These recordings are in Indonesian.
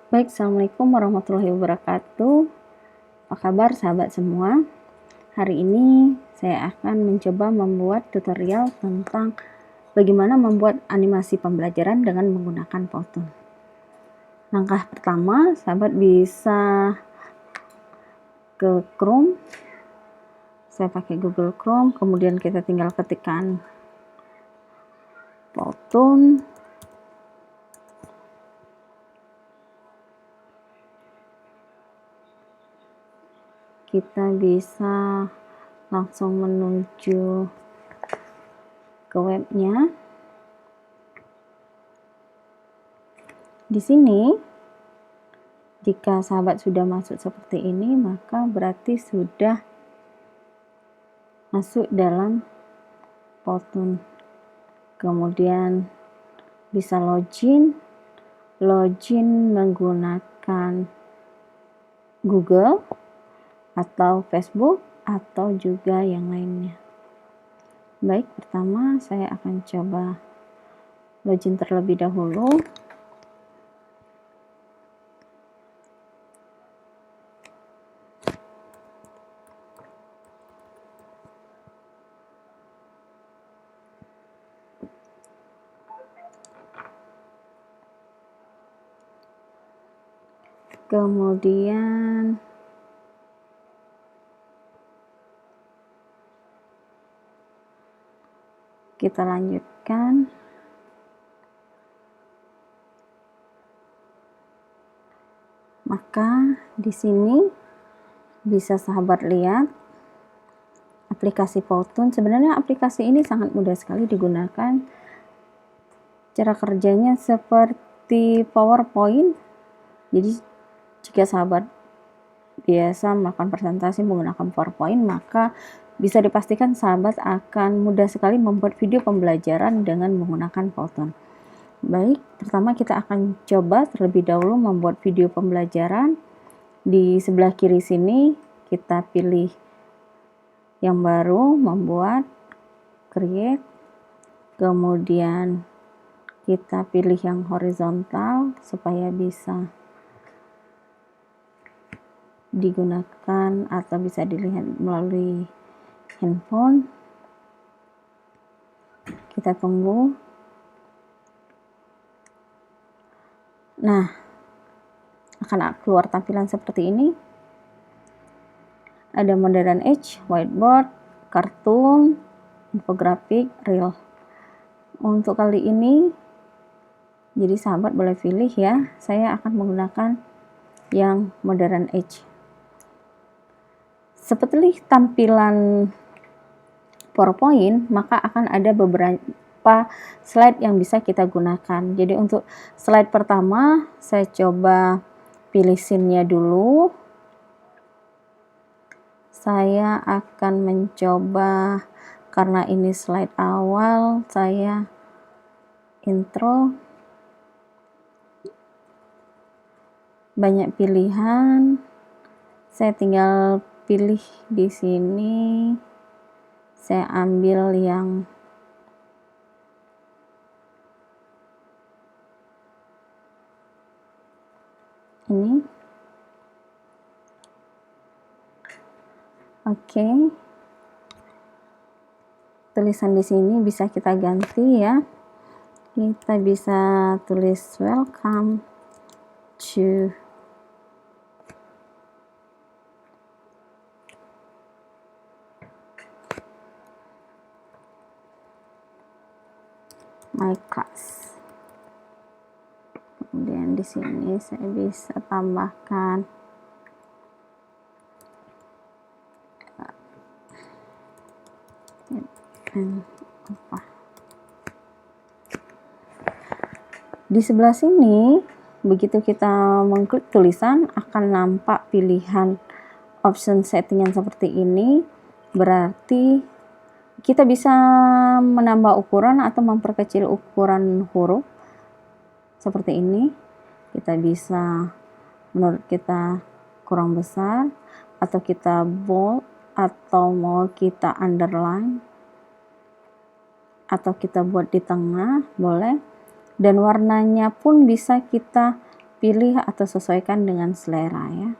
Baik, Assalamualaikum warahmatullahi wabarakatuh. Apa kabar sahabat semua? Hari ini saya akan mencoba membuat tutorial tentang bagaimana membuat animasi pembelajaran dengan menggunakan Powtoon. Langkah pertama, sahabat bisa ke Chrome. Saya pakai Google Chrome, kemudian kita tinggal ketikkan Powtoon. Kita bisa langsung menuju ke webnya. Di sini, jika sahabat sudah masuk seperti ini, maka berarti sudah masuk dalam Powtoon. Kemudian bisa login menggunakan Google atau Facebook atau juga yang lainnya. Baik, pertama saya akan coba login terlebih dahulu. Kemudian kita lanjutkan. Maka di sini bisa sahabat lihat aplikasi Powtoon. Sebenarnya aplikasi ini sangat mudah sekali digunakan. Cara kerjanya seperti PowerPoint. Jadi jika sahabat biasa melakukan presentasi menggunakan PowerPoint, maka bisa dipastikan sahabat akan mudah sekali membuat video pembelajaran dengan menggunakan Powtoon. Baik, pertama kita akan coba terlebih dahulu membuat video pembelajaran. Di sebelah kiri sini kita pilih yang baru, membuat, create, kemudian kita pilih yang horizontal supaya bisa digunakan atau bisa dilihat melalui handphone. Kita tunggu. Nah, akan keluar tampilan seperti ini. Ada modern age, whiteboard, kartun, infografik, reel. Untuk kali ini, jadi sahabat boleh pilih ya. Saya akan menggunakan yang modern age. Seperti tampilan PowerPoint, maka akan ada beberapa slide yang bisa kita gunakan. Jadi untuk slide pertama, saya coba pilih scene-nya dulu. Saya akan mencoba, karena ini slide awal, saya intro. Banyak pilihan. Saya tinggal pilih di sini. Saya ambil yang ini. Oke. Tulisan di sini bisa kita ganti ya. Kita bisa tulis welcome to my class. Kemudian di sini saya bisa tambahkan di sebelah sini. Begitu kita mengklik tulisan, akan nampak pilihan option settingan seperti ini. Berarti kita bisa menambah ukuran atau memperkecil ukuran huruf seperti ini. Kita bisa, menurut kita kurang besar, atau kita bold, atau mau kita underline, atau kita buat di tengah, boleh. Dan warnanya pun bisa kita pilih atau sesuaikan dengan selera ya.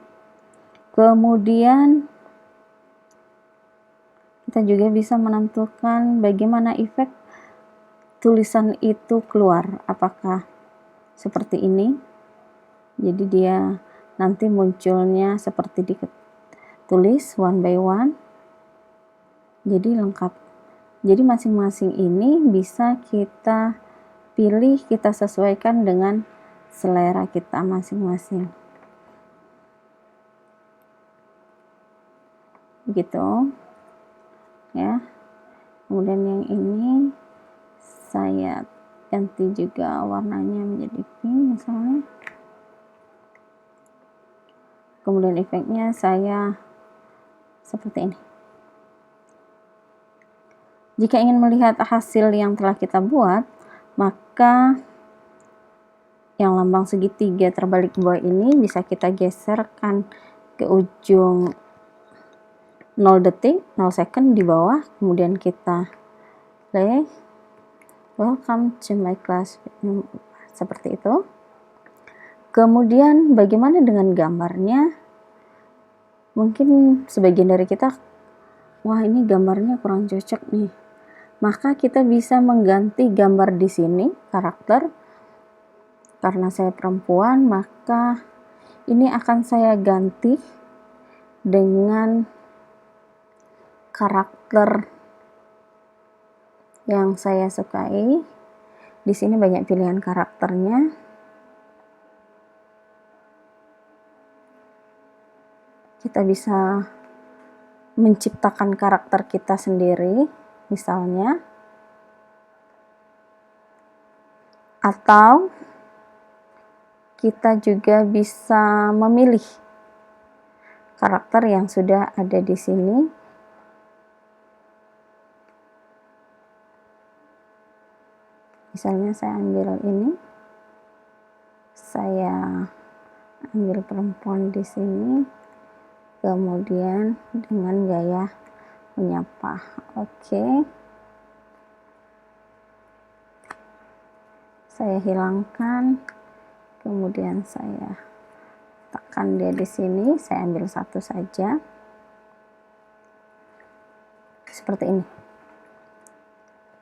Kemudian kita juga bisa menentukan bagaimana efek tulisan itu keluar, apakah seperti ini, jadi dia nanti munculnya seperti ditulis one by one, jadi lengkap. Jadi masing-masing ini bisa kita pilih, kita sesuaikan dengan selera kita masing-masing. Gitu ya. Kemudian yang ini saya ganti juga warnanya menjadi pink misalnya. Kemudian efeknya saya seperti ini. Jika ingin melihat hasil yang telah kita buat, maka yang lambang segitiga terbalik ke bawah ini bisa kita geserkan ke ujung 0 detik, 0 second di bawah, kemudian kita play. Welcome to my class, seperti itu. Kemudian bagaimana dengan gambarnya? Mungkin sebagian dari kita, wah ini gambarnya kurang cocok nih. Maka kita bisa mengganti gambar di sini, karakter. Karena saya perempuan, maka ini akan saya ganti dengan karakter yang saya sukai. Di sini banyak pilihan karakternya. Kita bisa menciptakan karakter kita sendiri, misalnya. Atau kita juga bisa memilih karakter yang sudah ada di sini. Misalnya saya ambil ini, saya ambil perempuan di sini, kemudian dengan gaya menyapa. Oke. Saya hilangkan, kemudian saya tekan dia di sini, saya ambil satu saja. Seperti ini.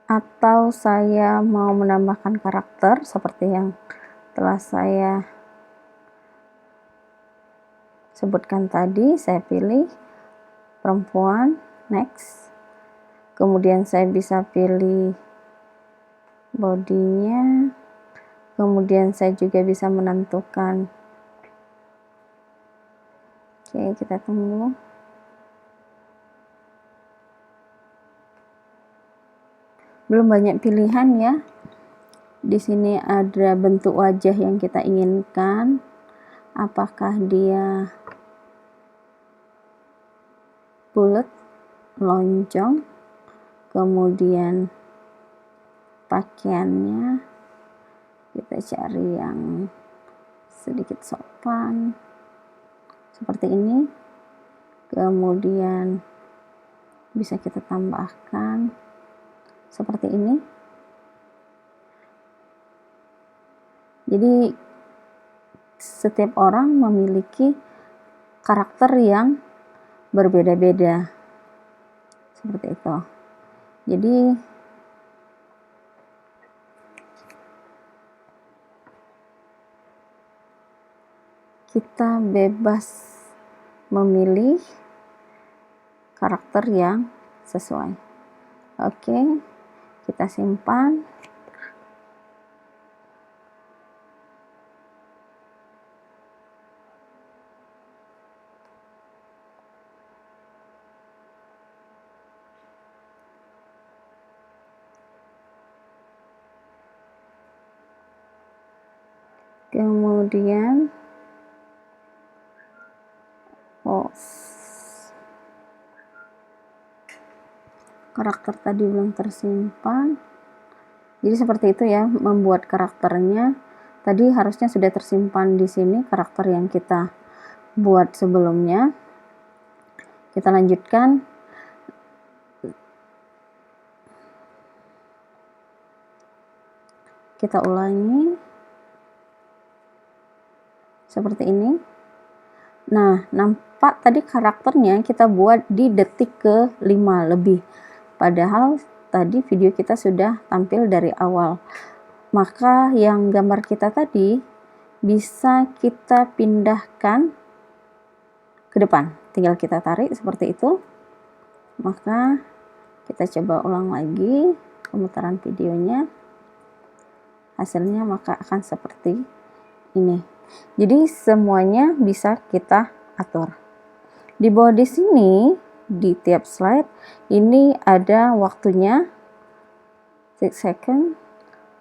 Atau saya mau menambahkan karakter seperti yang telah saya sebutkan tadi, saya pilih perempuan, next. Kemudian saya bisa pilih bodinya. Kemudian saya juga bisa menentukan. Oke, kita tunggu. Belum banyak pilihan ya. Di sini ada bentuk wajah yang kita inginkan. Apakah dia bulat, lonjong, kemudian pakaiannya kita cari yang sedikit sopan seperti ini. Kemudian bisa kita tambahkan seperti ini. Jadi setiap orang memiliki karakter yang berbeda-beda seperti itu. Jadi kita bebas memilih karakter yang sesuai. Oke, kita simpan. Kemudian karakter tadi belum tersimpan. Jadi seperti itu ya membuat karakternya. Tadi harusnya sudah tersimpan di sini karakter yang kita buat sebelumnya. Kita lanjutkan. Kita ulangi. seperti ini. Nah, nampak tadi karakternya kita buat di detik ke-5 lebih. Padahal tadi video kita sudah tampil dari awal. Maka yang gambar kita tadi bisa kita pindahkan ke depan. Tinggal kita tarik seperti itu. Maka kita coba ulang lagi pemutaran videonya. Hasilnya maka akan seperti ini. Jadi semuanya bisa kita atur. Di bawah di sini di tiap slide ini ada waktunya 6 second,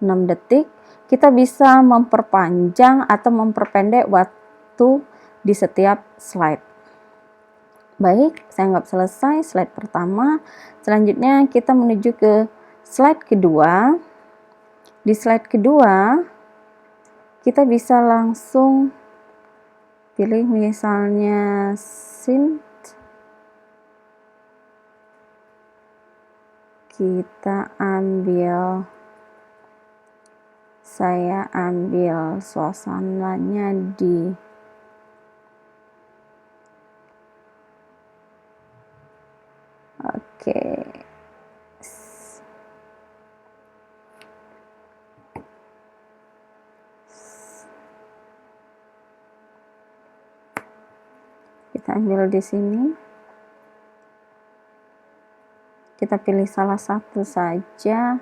6 detik. Kita bisa memperpanjang atau memperpendek waktu di setiap slide. Baik, saya anggap selesai slide pertama. Selanjutnya kita menuju ke slide kedua. Di slide kedua kita bisa langsung pilih misalnya scene. Saya ambil suasananya di kita ambil di sini. Kita pilih salah satu saja.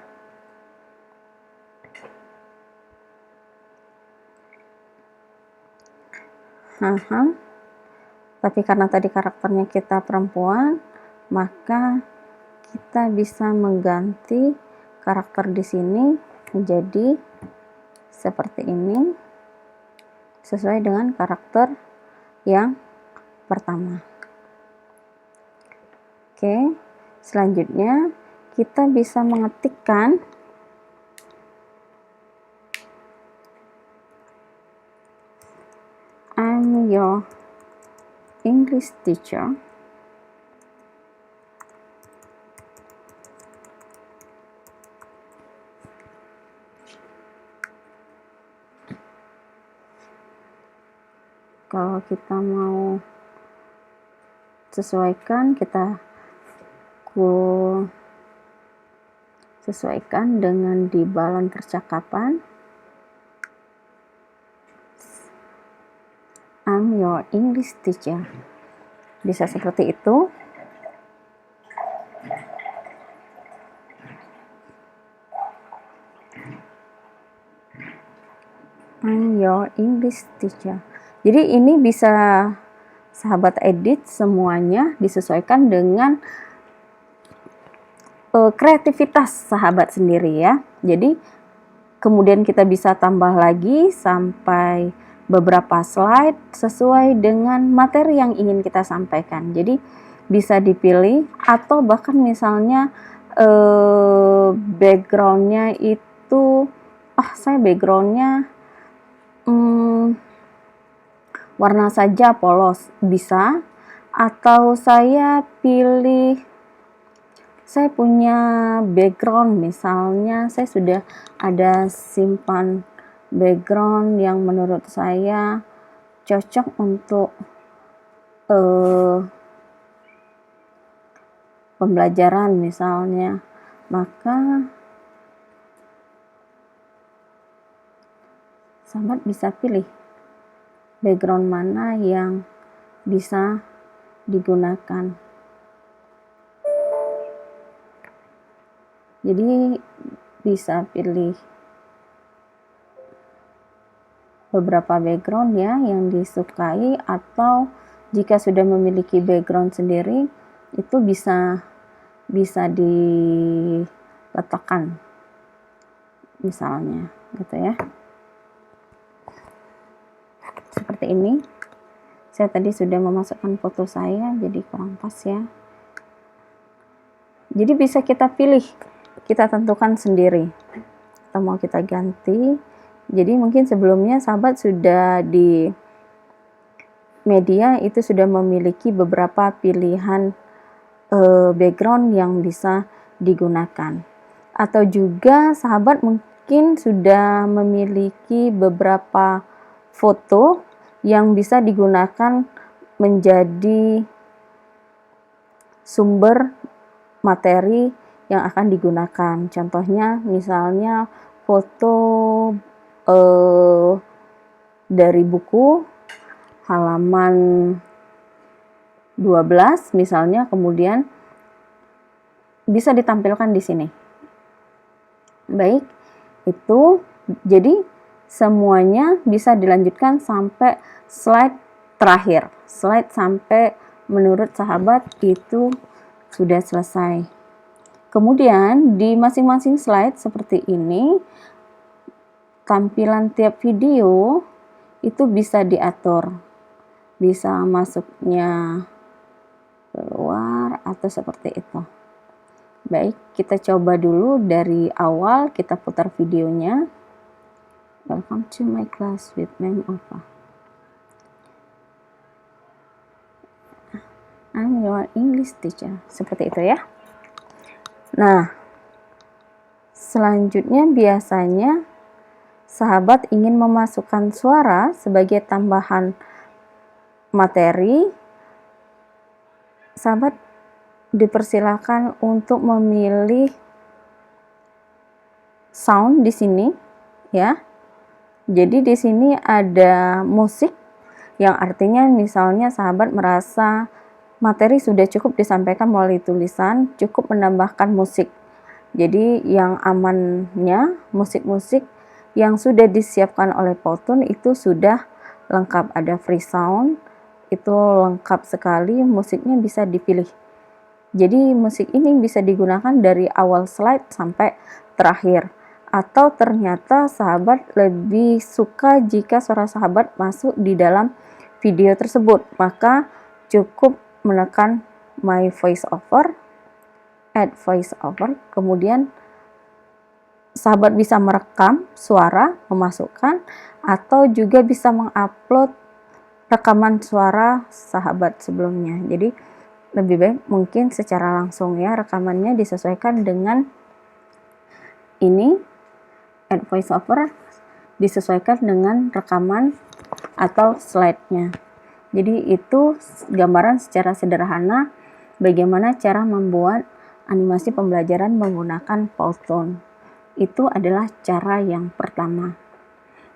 Tapi karena tadi karakternya kita perempuan, maka kita bisa mengganti karakter di sini menjadi seperti ini, sesuai dengan karakter yang pertama. Oke, selanjutnya kita bisa mengetikkan I'm your English teacher. Kalau kita mau sesuaikan, kita sesuaikan dengan di balon percakapan. I'm your English teacher. Bisa seperti itu. I'm your English teacher. Jadi ini bisa sahabat edit semuanya disesuaikan dengan kreativitas sahabat sendiri ya. Jadi kemudian kita bisa tambah lagi sampai beberapa slide sesuai dengan materi yang ingin kita sampaikan. Jadi bisa dipilih atau bahkan misalnya backgroundnya itu saya backgroundnya warna saja polos bisa, atau saya pilih, saya punya background misalnya saya sudah ada simpan background yang menurut saya cocok untuk pembelajaran misalnya, maka sahabat bisa pilih background mana yang bisa digunakan. Jadi bisa pilih beberapa background ya yang disukai, atau jika sudah memiliki background sendiri itu bisa diletakkan misalnya gitu ya. Seperti ini. Saya tadi sudah memasukkan foto saya, jadi kurang pas ya. Jadi bisa kita pilih, kita tentukan sendiri atau mau kita ganti. Jadi mungkin sebelumnya sahabat sudah di media itu sudah memiliki beberapa pilihan background yang bisa digunakan, atau juga sahabat mungkin sudah memiliki beberapa foto yang bisa digunakan menjadi sumber materi yang akan digunakan. Contohnya misalnya foto dari buku halaman 12 misalnya, kemudian bisa ditampilkan di sini. Baik, itu jadi semuanya bisa dilanjutkan sampai slide terakhir. Slide sampai menurut sahabat itu sudah selesai. Kemudian di masing-masing slide seperti ini, tampilan tiap video itu bisa diatur. Bisa masuknya keluar atau seperti itu. Baik, kita coba dulu dari awal, kita putar videonya. Welcome to my class with Ma'am Alfa. I'm your English teacher. Seperti itu ya. Nah, selanjutnya biasanya sahabat ingin memasukkan suara sebagai tambahan materi. Sahabat dipersilakan untuk memilih sound di sini ya. Jadi di sini ada musik yang artinya misalnya sahabat merasa materi sudah cukup disampaikan melalui tulisan, cukup menambahkan musik. Jadi yang amannya musik-musik yang sudah disiapkan oleh Powtoon itu sudah lengkap, ada free sound, itu lengkap sekali, musiknya bisa dipilih. Jadi musik ini bisa digunakan dari awal slide sampai terakhir. Atau ternyata sahabat lebih suka jika suara sahabat masuk di dalam video tersebut, maka cukup menekan my voice over, add voice over, kemudian sahabat bisa merekam suara, memasukkan, atau juga bisa mengupload rekaman suara sahabat sebelumnya. Jadi lebih baik mungkin secara langsung ya, rekamannya disesuaikan dengan ini, add voice over disesuaikan dengan rekaman atau slide-nya. Jadi itu gambaran secara sederhana bagaimana cara membuat animasi pembelajaran menggunakan Powtoon. Itu adalah cara yang pertama.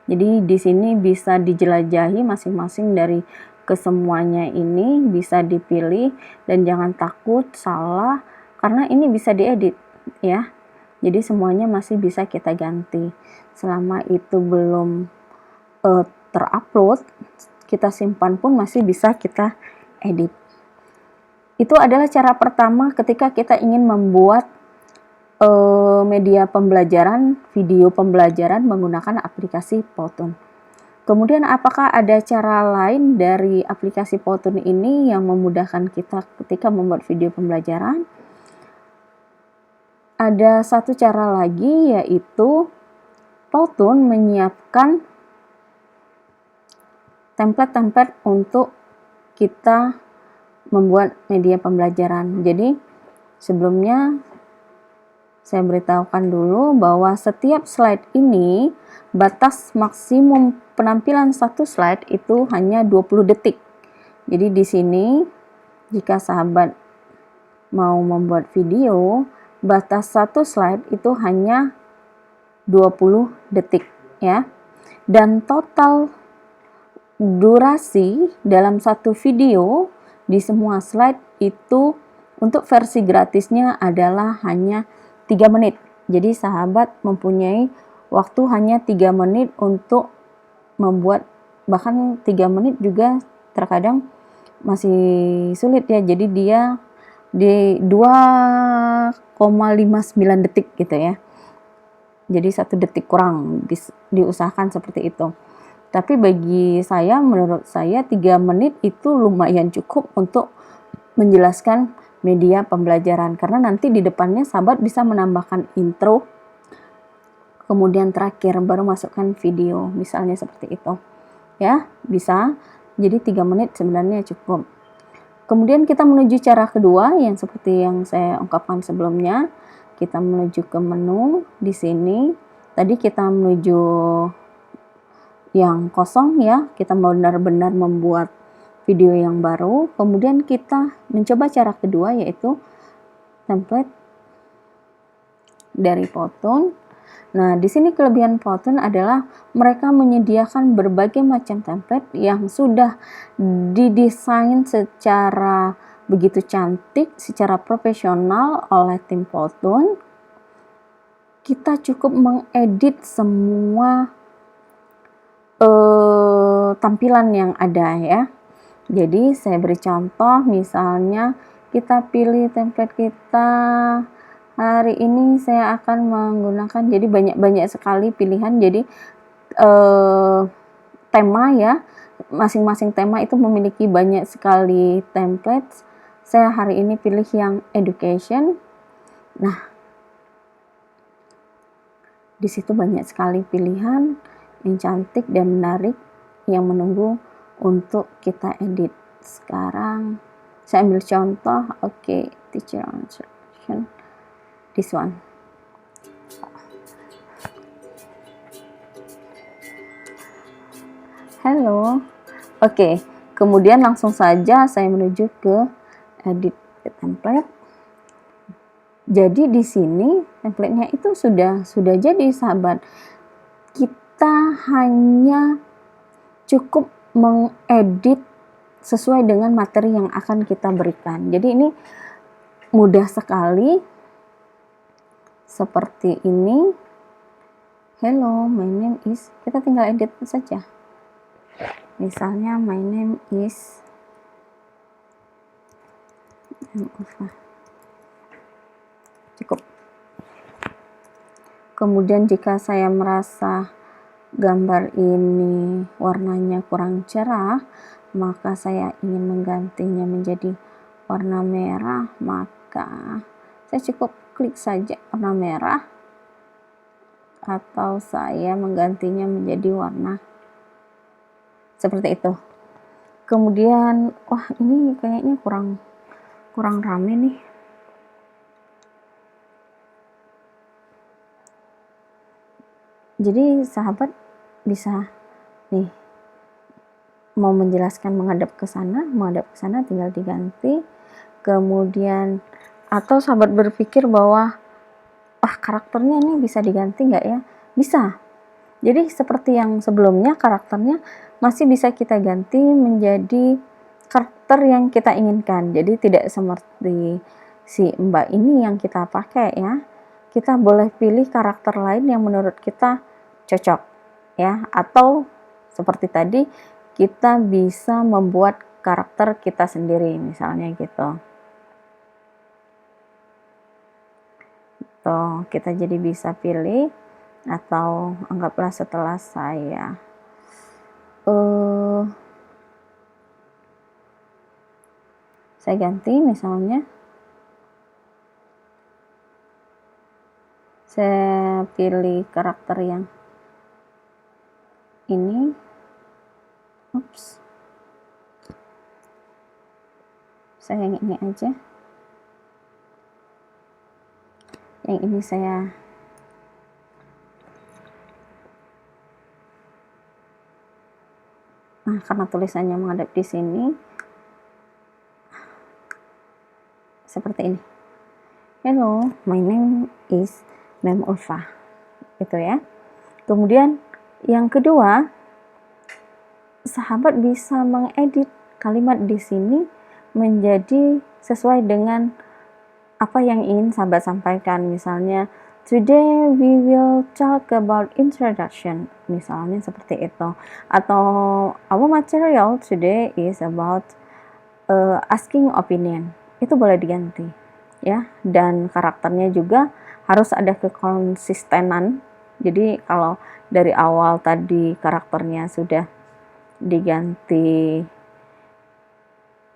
Jadi di sini bisa dijelajahi masing-masing dari kesemuanya ini, bisa dipilih dan jangan takut salah karena ini bisa diedit ya. Jadi semuanya masih bisa kita ganti. Selama itu belum terupload, kita simpan pun masih bisa kita edit. Itu adalah cara pertama ketika kita ingin membuat media pembelajaran, video pembelajaran menggunakan aplikasi Powtoon. Kemudian apakah ada cara lain dari aplikasi Powtoon ini yang memudahkan kita ketika membuat video pembelajaran? Ada satu cara lagi, yaitu Powtoon menyiapkan template-template untuk kita membuat media pembelajaran. Jadi sebelumnya saya beritahukan dulu bahwa setiap slide ini batas maksimum penampilan satu slide itu hanya 20 detik. Jadi di sini jika sahabat mau membuat video, batas satu slide itu hanya 20 detik ya. Dan total durasi dalam satu video di semua slide itu untuk versi gratisnya adalah hanya 3 menit. Jadi sahabat mempunyai waktu hanya 3 menit untuk membuat, bahkan 3 menit juga terkadang masih sulit ya. Jadi dia di 2,59 detik gitu ya. Jadi 1 detik kurang, diusahakan seperti itu. Tapi bagi saya, menurut saya 3 menit itu lumayan cukup untuk menjelaskan media pembelajaran. Karena nanti di depannya sahabat bisa menambahkan intro, kemudian terakhir baru masukkan video, misalnya seperti itu. Ya, bisa. Jadi 3 menit sebenarnya cukup. Kemudian kita menuju cara kedua yang seperti yang saya ungkapkan sebelumnya. Kita menuju ke menu di sini. Tadi kita menuju yang kosong ya, kita benar-benar membuat video yang baru. Kemudian kita mencoba cara kedua, yaitu template dari Powtoon. Nah, di sini kelebihan Powtoon adalah mereka menyediakan berbagai macam template yang sudah didesain secara begitu cantik, secara profesional oleh tim Powtoon. Kita cukup mengedit semua tampilan yang ada ya. Jadi saya beri contoh, misalnya kita pilih template kita. Hari ini saya akan menggunakan, jadi banyak sekali pilihan. Jadi tema ya, masing-masing tema itu memiliki banyak sekali template. Saya hari ini pilih yang education. Nah, di situ banyak sekali pilihan yang cantik dan menarik yang menunggu untuk kita edit. Sekarang saya ambil contoh, oke, teacher instruction. This one. Halo. Oke, kemudian langsung saja saya menuju ke edit template. Jadi di sini template-nya itu sudah jadi, sahabat. Kita hanya cukup mengedit sesuai dengan materi yang akan kita berikan. Jadi ini mudah sekali. Seperti ini. Hello, my name is. Kita tinggal edit saja. Misalnya my name is. Cukup. Kemudian jika saya merasa gambar ini warnanya kurang cerah, maka saya ingin menggantinya menjadi warna merah, maka saya cukup klik saja warna merah, atau saya menggantinya menjadi warna seperti itu. Kemudian, wah ini kayaknya kurang rame nih. Jadi sahabat bisa nih, mau menjelaskan menghadap ke sana tinggal diganti. Kemudian atau sahabat berpikir bahwa karakternya ini bisa diganti nggak ya? Bisa. Jadi seperti yang sebelumnya, karakternya masih bisa kita ganti menjadi karakter yang kita inginkan. Jadi tidak seperti si Mbak ini yang kita pakai ya. Kita boleh pilih karakter lain yang menurut kita cocok ya. Atau seperti tadi, kita bisa membuat karakter kita sendiri misalnya gitu. Tuh, kita jadi bisa pilih, atau anggaplah setelah saya ganti, misalnya saya pilih karakter yang ini. Saya yang ini aja. Yang ini saya karena tulisannya menghadap di sini seperti ini. Hello, my name is Mem Ulfa. Itu ya. Kemudian yang kedua, sahabat bisa mengedit kalimat di sini menjadi sesuai dengan apa yang ingin sahabat sampaikan. Misalnya, today we will talk about introduction. Misalnya seperti itu. Atau our material today is about asking opinion. Itu boleh diganti ya. Dan karakternya juga harus ada kekonsistenan. Jadi kalau dari awal tadi karakternya sudah diganti,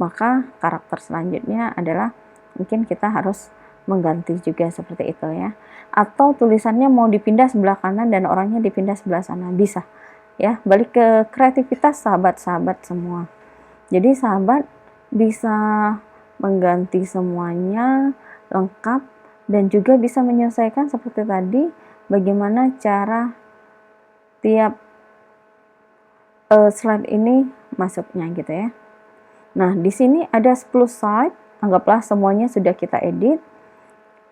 maka karakter selanjutnya adalah mungkin kita harus mengganti juga seperti itu ya. Atau tulisannya mau dipindah sebelah kanan dan orangnya dipindah sebelah sana, bisa ya. Balik ke kreativitas sahabat-sahabat semua. Jadi sahabat bisa mengganti semuanya lengkap, dan juga bisa menyesuaikan seperti tadi bagaimana cara tiap slide ini masuknya gitu ya. Nah, di sini ada 10 slide, anggaplah semuanya sudah kita edit.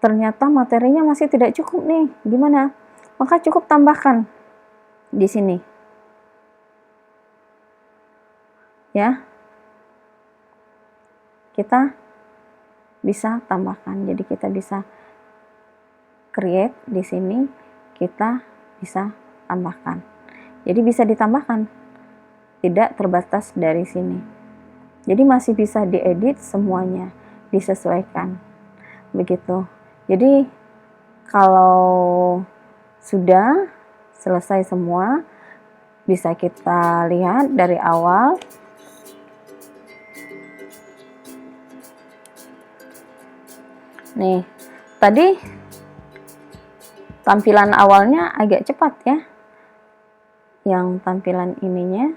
Ternyata materinya masih tidak cukup nih. Gimana? Maka cukup tambahkan di sini. Ya. Kita bisa tambahkan. Jadi kita bisa create di sini, kita bisa tambahkan. Jadi bisa ditambahkan, tidak terbatas dari sini. Jadi masih bisa diedit semuanya, disesuaikan. Begitu. Jadi kalau sudah selesai semua, bisa kita lihat dari awal. Nih, tadi tampilan awalnya agak cepat ya. Yang tampilan ininya.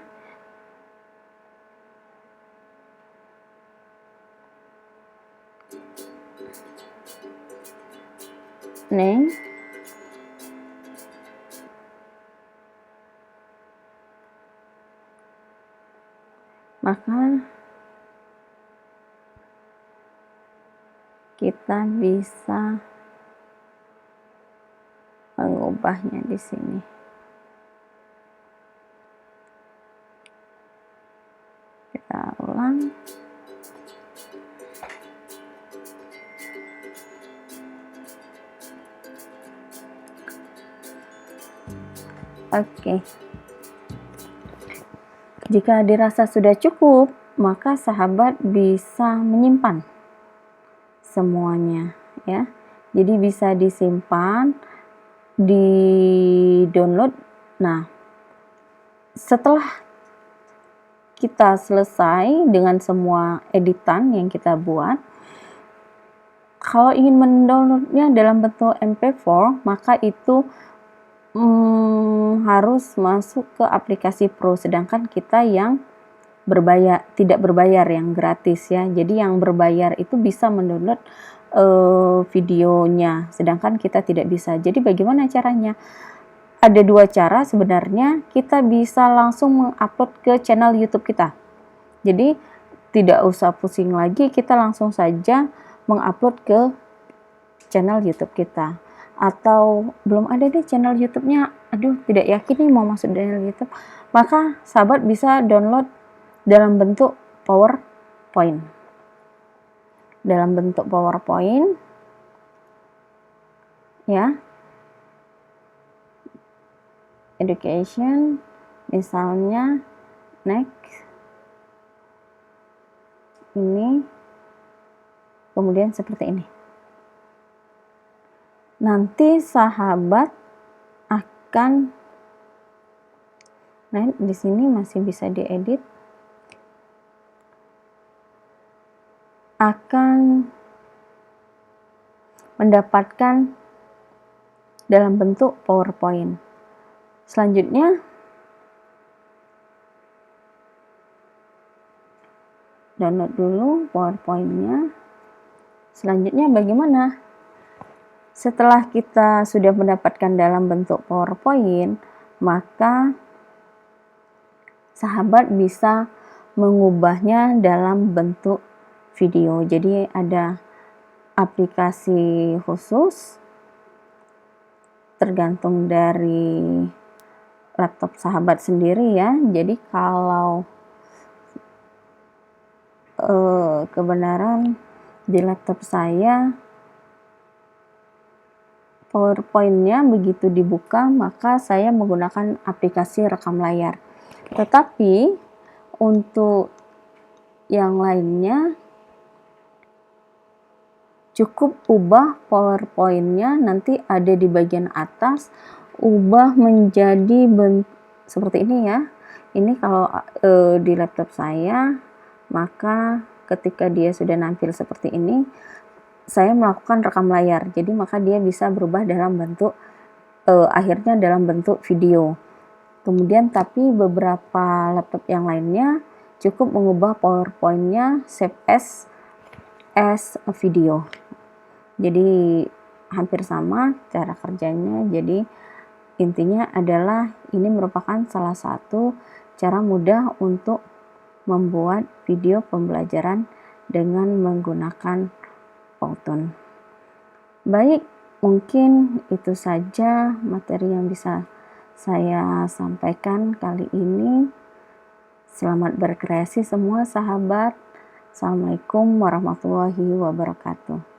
Nih. Maka kita bisa mengubahnya di sini. Kita ulang. Oke. Jika dirasa sudah cukup, maka sahabat bisa menyimpan semuanya ya. Jadi bisa disimpan, di-download. Nah, setelah kita selesai dengan semua editan yang kita buat, kalau ingin mendownloadnya dalam bentuk MP4, maka itu harus masuk ke aplikasi Pro, sedangkan kita yang berbayar, tidak berbayar, yang gratis ya. Jadi yang berbayar itu bisa mendownload videonya, sedangkan kita tidak bisa. Jadi bagaimana caranya? Ada dua cara sebenarnya. Kita bisa langsung mengupload ke channel YouTube kita. Jadi tidak usah pusing lagi, kita langsung saja mengupload ke channel YouTube kita. Atau belum ada deh channel YouTube-nya, aduh tidak yakin nih mau masuk channel YouTube, maka sahabat bisa download dalam bentuk PowerPoint. Dalam bentuk PowerPoint ya. Education misalnya, next. Ini kemudian seperti ini. Nanti sahabat akan, nah di sini masih bisa diedit, akan mendapatkan dalam bentuk PowerPoint. Selanjutnya download dulu PowerPoint-nya. Selanjutnya bagaimana? Setelah kita sudah mendapatkan dalam bentuk PowerPoint, maka sahabat bisa mengubahnya dalam bentuk video. Jadi ada aplikasi khusus tergantung dari laptop sahabat sendiri ya. Jadi kalau kebenaran di laptop saya PowerPoint-nya begitu dibuka, maka saya menggunakan aplikasi rekam layar. Tetapi untuk yang lainnya cukup ubah PowerPoint-nya, nanti ada di bagian atas, ubah menjadi seperti ini ya. Ini kalau di laptop saya, maka ketika dia sudah nampil seperti ini, saya melakukan rekam layar, jadi maka dia bisa berubah dalam bentuk akhirnya dalam bentuk video. Kemudian tapi beberapa laptop yang lainnya cukup mengubah PowerPoint-nya save as video. Jadi hampir sama cara kerjanya. Jadi intinya adalah ini merupakan salah satu cara mudah untuk membuat video pembelajaran dengan menggunakan Powtoon. Baik, mungkin itu saja materi yang bisa saya sampaikan kali ini. Selamat berkreasi semua sahabat. Assalamualaikum warahmatullahi wabarakatuh.